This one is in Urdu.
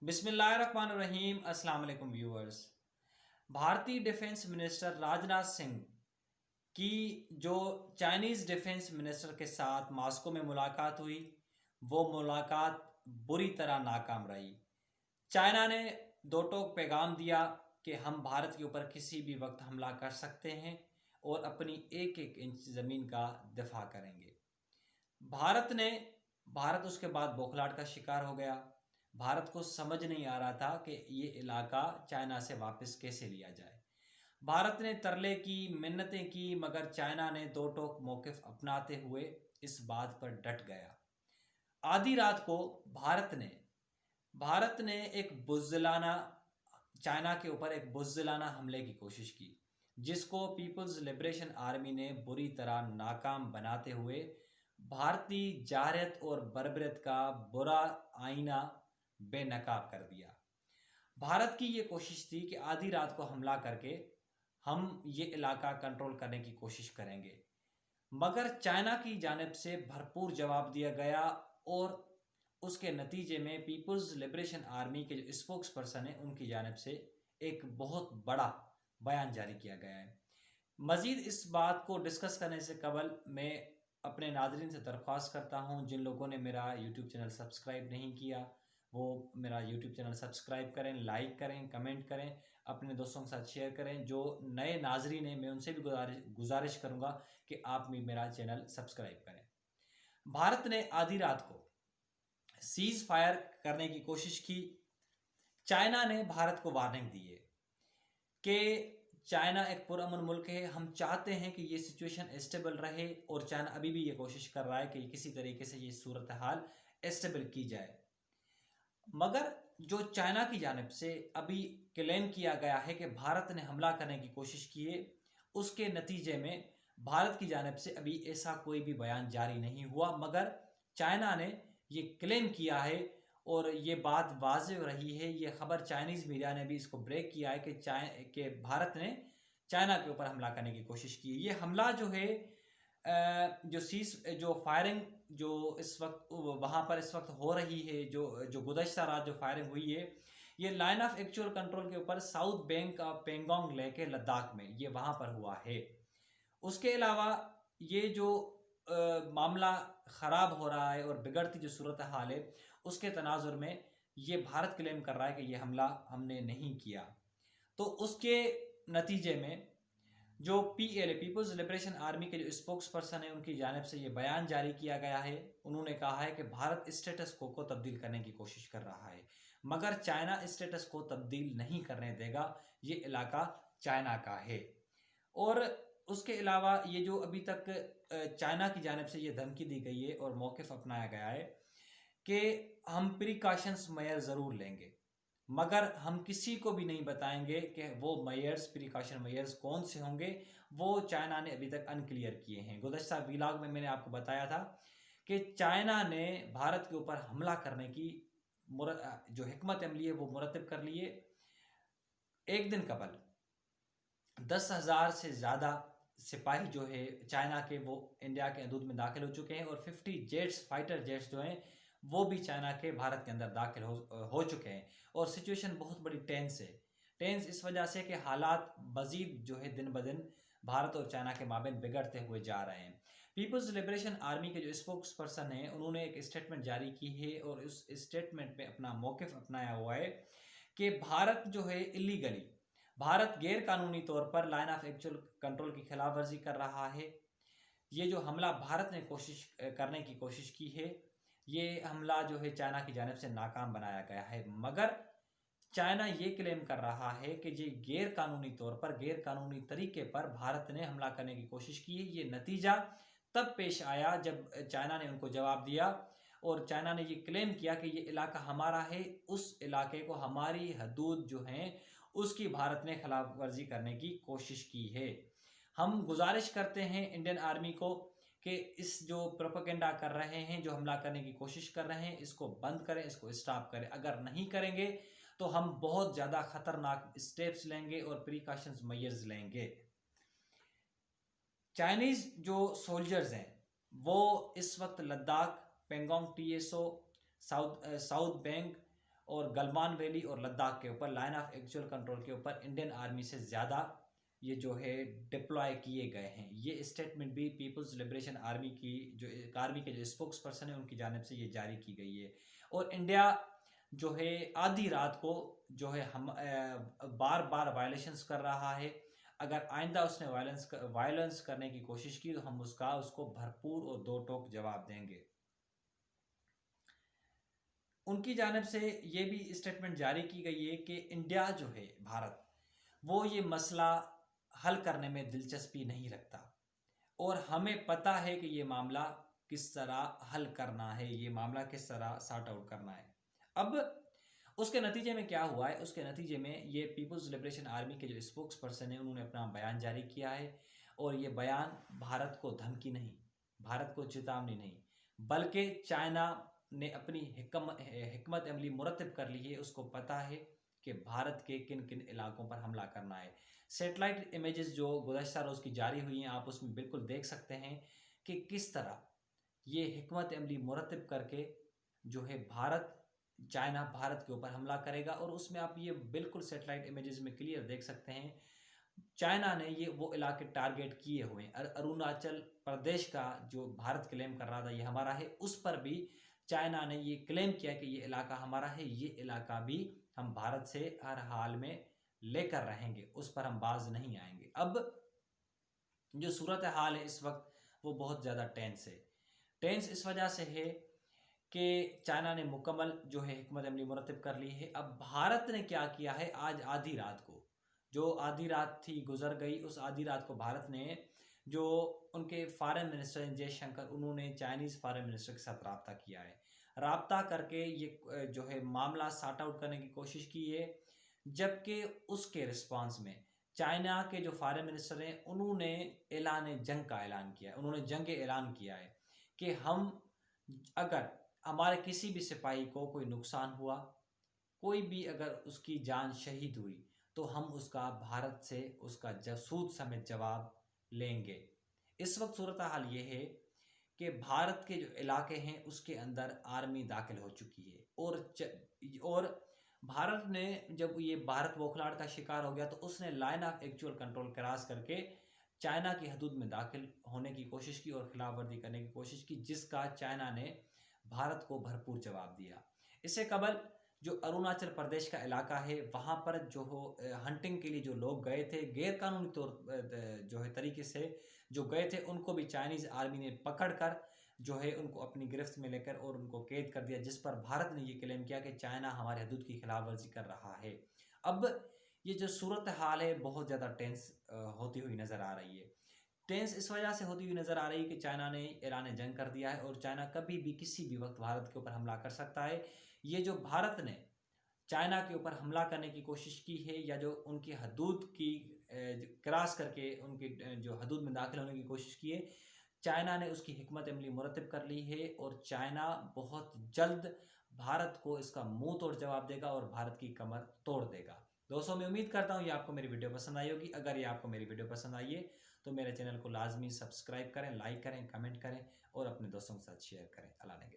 بسم اللہ الرحمن الرحیم۔ السلام علیکم ویورز۔ بھارتی ڈیفنس منسٹر راجناتھ سنگھ کی جو چائنیز ڈیفنس منسٹر کے ساتھ ماسکو میں ملاقات ہوئی، وہ ملاقات بری طرح ناکام رہی۔ چائنا نے دو ٹوک پیغام دیا کہ ہم بھارت کے اوپر کسی بھی وقت حملہ کر سکتے ہیں اور اپنی ایک ایک انچ زمین کا دفاع کریں گے۔ بھارت اس کے بعد بوکھلاہٹ کا شکار ہو گیا۔ بھارت کو سمجھ نہیں آ رہا تھا کہ یہ علاقہ چائنا سے واپس کیسے لیا جائے۔ بھارت نے ترلے کی، منتیں کی، مگر چائنا نے دو ٹوک موقف اپناتے ہوئے اس بات پر ڈٹ گیا۔ آدھی رات کو بھارت نے ایک بزدلانہ چائنا کے اوپر ایک بزدلانہ حملے کی کوشش کی، جس کو پیپلز لبریشن آرمی نے بری طرح ناکام بناتے ہوئے بھارتی جارحیت اور بربریت کا برا آئینہ بے نقاب کر دیا۔ بھارت کی یہ کوشش تھی کہ آدھی رات کو حملہ کر کے ہم یہ علاقہ کنٹرول کرنے کی کوشش کریں گے، مگر چائنا کی جانب سے بھرپور جواب دیا گیا اور اس کے نتیجے میں پیپلز لبریشن آرمی کے جو اسپوکس پرسن ہیں ان کی جانب سے ایک بہت بڑا بیان جاری کیا گیا ہے۔ مزید اس بات کو ڈسکس کرنے سے قبل میں اپنے ناظرین سے درخواست کرتا ہوں، جن لوگوں نے میرا یوٹیوب چینل سبسکرائب نہیں کیا وہ میرا یوٹیوب چینل سبسکرائب کریں، لائک کریں، کمنٹ کریں، اپنے دوستوں کے ساتھ شیئر کریں۔ جو نئے ناظرین ہیں میں ان سے بھی گزارش کروں گا کہ آپ بھی میرا چینل سبسکرائب کریں۔ بھارت نے آدھی رات کو سیز فائر کرنے کی کوشش کی۔ چائنا نے بھارت کو وارننگ دی ہے کہ چائنا ایک پرامن ملک ہے، ہم چاہتے ہیں کہ یہ سچویشن اسٹیبل رہے، اور چائنا ابھی بھی یہ کوشش کر رہا ہے کہ کسی طریقے سے یہ صورتحال اسٹیبل کی جائے۔ مگر جو چائنا کی جانب سے ابھی کلیم کیا گیا ہے کہ بھارت نے حملہ کرنے کی کوشش کی ہے، اس کے نتیجے میں بھارت کی جانب سے ابھی ایسا کوئی بھی بیان جاری نہیں ہوا، مگر چائنا نے یہ کلیم کیا ہے اور یہ بات واضح رہی ہے، یہ خبر چائنیز میڈیا نے بھی اس کو بریک کیا ہے کہ بھارت نے چائنا کے اوپر حملہ کرنے کی کوشش کی۔ یہ حملہ جو ہے جو فائرنگ جو اس وقت وہاں پر اس وقت ہو رہی ہے، جو گزشتہ رات جو فائرنگ ہوئی ہے، یہ لائن آف ایکچوئل کنٹرول کے اوپر ساؤتھ بینک آف پینگونگ لے کے لداخ میں یہ وہاں پر ہوا ہے۔ اس کے علاوہ یہ جو معاملہ خراب ہو رہا ہے اور بگڑتی جو صورتحال ہے، اس کے تناظر میں یہ بھارت کلیم کر رہا ہے کہ یہ حملہ ہم نے نہیں کیا۔ تو اس کے نتیجے میں جو P L A Peoples liberation army کے جو اسپوکس پرسن ہیں ان کی جانب سے یہ بیان جاری کیا گیا ہے۔ انہوں نے کہا ہے کہ بھارت اسٹیٹس کو تبدیل کرنے کی کوشش کر رہا ہے، مگر چائنا اسٹیٹس کو تبدیل نہیں کرنے دے گا، یہ علاقہ چائنا کا ہے۔ اور اس کے علاوہ یہ جو ابھی تک چائنا کی جانب سے یہ دھمکی دی گئی ہے اور موقف اپنایا گیا ہے کہ ہم پریکاشنز میئر ضرور لیں گے، مگر ہم کسی کو بھی نہیں بتائیں گے کہ وہ پریکاشن میئرز کون سے ہوں گے، وہ چائنا نے ابھی تک انکلیئر کیے ہیں۔ گزشتہ ویلاگ میں نے آپ کو بتایا تھا کہ چائنا نے بھارت کے اوپر حملہ کرنے کی جو حکمت عملی ہے وہ مرتب کر لیے۔ ایک دن قبل 10,000 سے زیادہ سپاہی جو ہے چائنا کے وہ انڈیا کے حدود میں داخل ہو چکے ہیں، اور 50 فائٹر جیٹس جو ہیں وہ بھی چائنا کے بھارت کے اندر داخل ہو چکے ہیں، اور سچویشن بہت بڑی ٹینس ہے۔ ٹینس اس وجہ سے کہ حالات مزید جو ہے دن بدن بھارت اور چائنا کے مابین بگڑتے ہوئے جا رہے ہیں۔ پیپلز لبریشن آرمی کے جو اسپوکس پرسن ہیں انہوں نے ایک اسٹیٹمنٹ جاری کی ہے، اور اس اسٹیٹمنٹ میں اپنا موقف اپنایا ہوا ہے کہ بھارت جو ہے بھارت غیر قانونی طور پر لائن آف ایکچوئل کنٹرول کی خلاف ورزی کر رہا ہے۔ یہ جو حملہ بھارت نے کرنے کی کوشش کی ہے، یہ حملہ جو ہے چائنا کی جانب سے ناکام بنایا گیا ہے، مگر چائنا یہ کلیم کر رہا ہے کہ یہ غیر قانونی طور پر، غیر قانونی طریقے پر بھارت نے حملہ کرنے کی کوشش کی ہے۔ یہ نتیجہ تب پیش آیا جب چائنا نے ان کو جواب دیا، اور چائنا نے یہ کلیم کیا کہ یہ علاقہ ہمارا ہے، اس علاقے کو ہماری حدود جو ہیں اس کی بھارت نے خلاف ورزی کرنے کی کوشش کی ہے۔ ہم گزارش کرتے ہیں انڈین آرمی کو کہ اس جو پروپیگنڈا کر رہے ہیں، جو حملہ کرنے کی کوشش کر رہے ہیں، اس کو بند کریں، اس کو اسٹاپ کریں۔ اگر نہیں کریں گے تو ہم بہت زیادہ خطرناک اسٹیپس لیں گے اور پریکاشنز میئرز لیں گے۔ چائنیز جو سولجرز ہیں وہ اس وقت Ladakh, Pangong TSO، south bank اور گلوان ویلی اور لداخ کے اوپر لائن آف ایکچوئل کنٹرول کے اوپر انڈین آرمی سے زیادہ یہ جو ہے ڈپلوائے کیے گئے ہیں. یہ اسٹیٹمنٹ بھی پیپلز لبریشن آرمی کی جو آرمی کے جو اسپوکس پرسن ہیں ان کی جانب سے یہ جاری کی گئی ہے. اور انڈیا جو ہے آدھی رات کو جو ہے ہم بار بار وائلیشنز کر رہا ہے. اگر آئندہ اس نے وائلنس کرنے کی کوشش کی تو ہم اس کو بھرپور اور دو ٹوک جواب دیں گے. ان کی جانب سے یہ بھی اسٹیٹمنٹ جاری کی گئی ہے کہ انڈیا جو ہے بھارت وہ یہ مسئلہ حل کرنے میں دلچسپی نہیں رکھتا اور ہمیں پتہ ہے کہ یہ معاملہ کس طرح حل کرنا ہے, یہ معاملہ کس طرح سارٹ آؤٹ کرنا ہے. اب اس کے نتیجے میں کیا ہوا ہے؟ اس کے نتیجے میں یہ پیپلز لبریشن آرمی کے جو اسپوکس پرسن ہیں انہوں نے اپنا بیان جاری کیا ہے اور یہ بیان بھارت کو دھمکی نہیں, بھارت کو چیتاونی نہیں, بلکہ چائنا نے اپنی حکمت عملی مرتب کر لی ہے. اس کو پتہ ہے کہ بھارت کے کن کن علاقوں پر حملہ کرنا ہے. سیٹلائٹ امیجز جو گزشتہ روز کی جاری ہوئی ہیں آپ اس میں بالکل دیکھ سکتے ہیں کہ کس طرح یہ حکمت عملی مرتب کر کے جو ہے چائنا بھارت کے اوپر حملہ کرے گا. اور اس میں آپ یہ بالکل سیٹلائٹ امیجز میں کلیئر دیکھ سکتے ہیں چائنا نے یہ وہ علاقے ٹارگیٹ کیے ہوئے ہیں. اروناچل پردیش کا جو بھارت کلیم کر رہا تھا یہ ہمارا ہے, اس پر بھی چائنا نے یہ کلیم کیا کہ یہ علاقہ ہمارا ہے, یہ علاقہ بھی ہم بھارت سے ہر حال میں لے کر رہیں گے, اس پر ہم باز نہیں آئیں گے. اب جو صورتحال ہے اس وقت وہ بہت زیادہ ٹینس ہے. ٹینس اس وجہ سے ہے کہ چائنا نے مکمل جو ہے حکمت عملی مرتب کر لی ہے. اب بھارت نے کیا کیا ہے, آج آدھی رات کو جو آدھی رات تھی گزر گئی, اس آدھی رات کو بھارت نے جو ان کے فارن منسٹر جے شنکر انہوں نے چائنیز فارن منسٹر کے ساتھ رابطہ کیا ہے. رابطہ کر کے یہ جو ہے معاملہ سارٹ آؤٹ کرنے کی کوشش کی ہے, جبکہ اس کے رسپانس میں چائنا کے جو فارن منسٹر ہیں انہوں نے اعلان جنگ کا اعلان کیا ہے. انہوں نے جنگ اعلان کیا ہے کہ ہم اگر ہمارے کسی بھی سپاہی کو کوئی نقصان ہوا, کوئی بھی اگر اس کی جان شہید ہوئی تو ہم اس کا بھارت سے اس کا سود سمیت جواب لیں گے. اس وقت صورتحال یہ ہے کہ بھارت کے جو علاقے ہیں اس کے اندر آرمی داخل ہو چکی ہے اور بھارت نے جب یہ بھارت بوکھلاڑ کا شکار ہو گیا تو اس نے line of actual control cross کر کے چائنا کی حدود میں داخل ہونے کی کوشش کی اور خلاف ورزی کرنے کی کوشش کی, جس کا چائنا نے بھارت کو بھرپور جواب دیا. اس سے قبل جو اروناچل پردیش کا علاقہ ہے وہاں پر جو ہنٹنگ کے لیے جو لوگ گئے تھے غیر قانونی طور جو ہے طریقے سے جو گئے تھے ان کو بھی چائنیز آرمی نے پکڑ کر جو ہے ان کو اپنی گرفت میں لے کر اور ان کو قید کر دیا, جس پر بھارت نے یہ کلیم کیا کہ چائنا ہمارے حدود کی خلاف ورزی کر رہا ہے. اب یہ جو صورتحال ہے بہت زیادہ ٹینس ہوتی ہوئی نظر آ رہی ہے. ٹینس اس وجہ سے ہوتی ہوئی نظر آ رہی ہے کہ چائنا نے اعلان جنگ کر دیا ہے اور چائنا کبھی بھی کسی بھی وقت بھارت کے اوپر حملہ کر سکتا ہے. یہ جو بھارت نے چائنا کے اوپر حملہ کرنے کی کوشش کی ہے یا جو ان کی حدود کی کراس کر کے ان کی جو حدود میں داخل ہونے کی کوشش کی ہے, چائنا نے اس کی حکمت عملی مرتب کر لی ہے اور چائنا بہت جلد بھارت کو اس کا منہ توڑ جواب دے گا اور بھارت کی کمر توڑ دے گا. دوستوں میں امید کرتا ہوں یہ آپ کو میری ویڈیو پسند آئی ہوگی. اگر یہ آپ کو میری ویڈیو پسند آئی ہے تو میرے چینل کو لازمی سبسکرائب کریں, لائک کریں, کمنٹ کریں اور اپنے دوستوں کے ساتھ شیئر کریں. اللہ نے